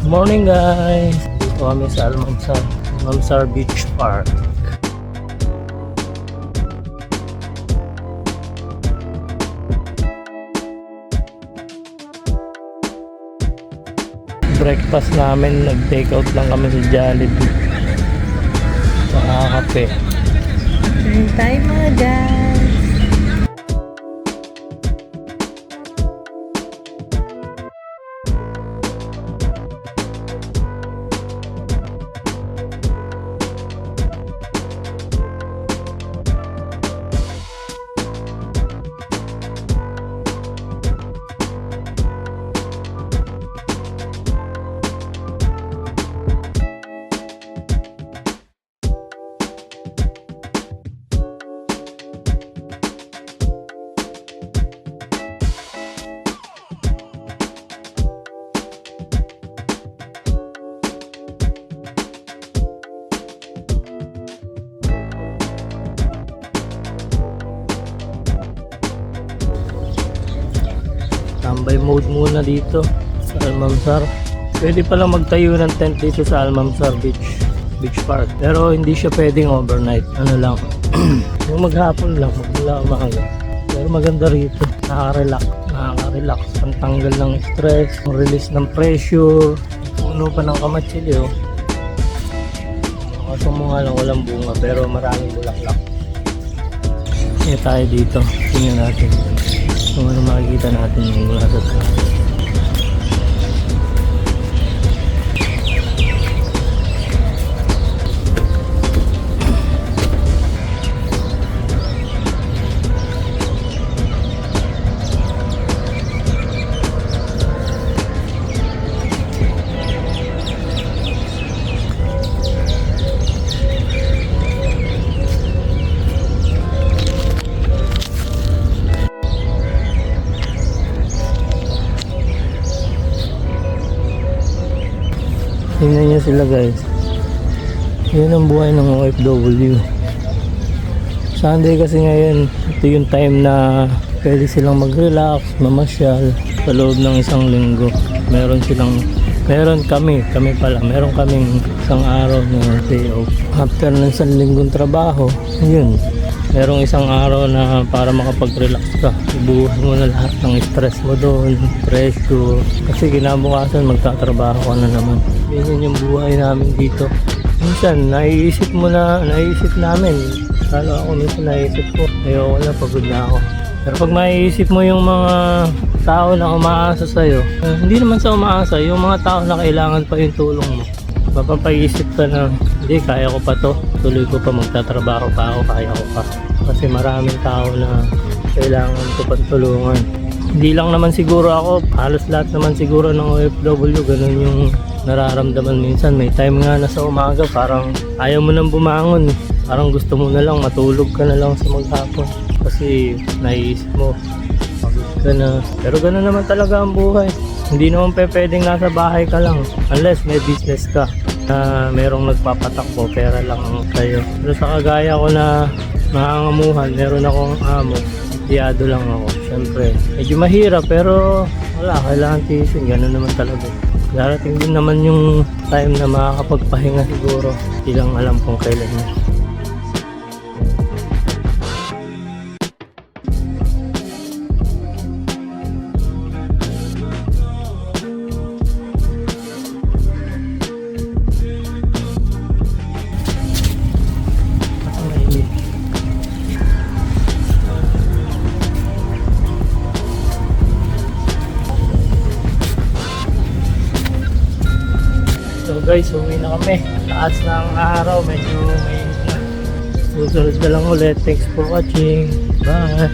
Morning guys! Dito kami sa Almamsar Beach Park. Breakfast namin, nag-take out lang kami sa Jollibee. Saka kape. Kain tayo mga guys. Tambay mode muna dito sa Almamsar. Pwede palang magtayo ng tent dito sa Almamsar Beach Park. Pero hindi siya pwedeng overnight. Ano lang, yung maghapon lang, magmula umaga. Pero maganda rito. Nakaka-relax. Pantanggal ng stress, release ng pressure. Puno pa ng kamatsilyo. Kaso mo nga lang walang bunga pero maraming bulaklak. Kaya tayo dito. Tingnan natin. Kung ano makikita natin yung mula sa taas. Tingnan nyo sila guys. Yun ang buhay ng OFW. Sunday kasi ngayon, ito yung time na pwede silang mag-relax, mamasyal sa loob ng isang linggo. Meron kaming isang araw na day off. After ng isang linggong trabaho, yun, merong isang araw na para makapag-relax ka. Ibuhos mo na lahat ng stress mo doon, pressure. Kasi kinabukasan magtatrabaho ka na naman. Ganyan yung buhay namin dito. Minsan, naiisip namin. Lalo ako minsan naiisip ko, ayoko na, pagod na ako. Pero pag maiisip mo yung mga tao na umaasa sa'yo, hindi naman sa umaasa, yung mga tao na kailangan pa yung tulong mo. Mapapaisip ka na, hindi, kaya ko pa to. Tuloy ko pa, magtatrabaho pa ako, kaya ko pa. Kasi maraming tao na kailangan ko pa tulungan. Hindi lang naman siguro ako, halos lahat naman siguro ng OFW, ganun yung nararamdaman minsan. May time nga na sa umaga, parang ayaw mo nang bumangon. Parang gusto mo na lang, matulog ka na lang sa maghapon. Kasi naiisip mo, pagod ka na. Pero ganun naman talaga ang buhay. Hindi naman pwedeng nasa bahay ka lang. Unless may business ka na merong nagpapatakbo, pera lang sa'yo. Pero sa kagaya ko na maangamuhan, meron akong amo, empleyado lang ako. Siyempre, medyo mahirap pero wala, kailangan tiisin. Ganun naman talaga. Darating din naman yung time na makakapagpahinga siguro. Hindi lang alam kung kailan yun. So guys, uwi na kami. Taas ng araw, medyo may susunod na lang ulit. Thanks for watching. Bye!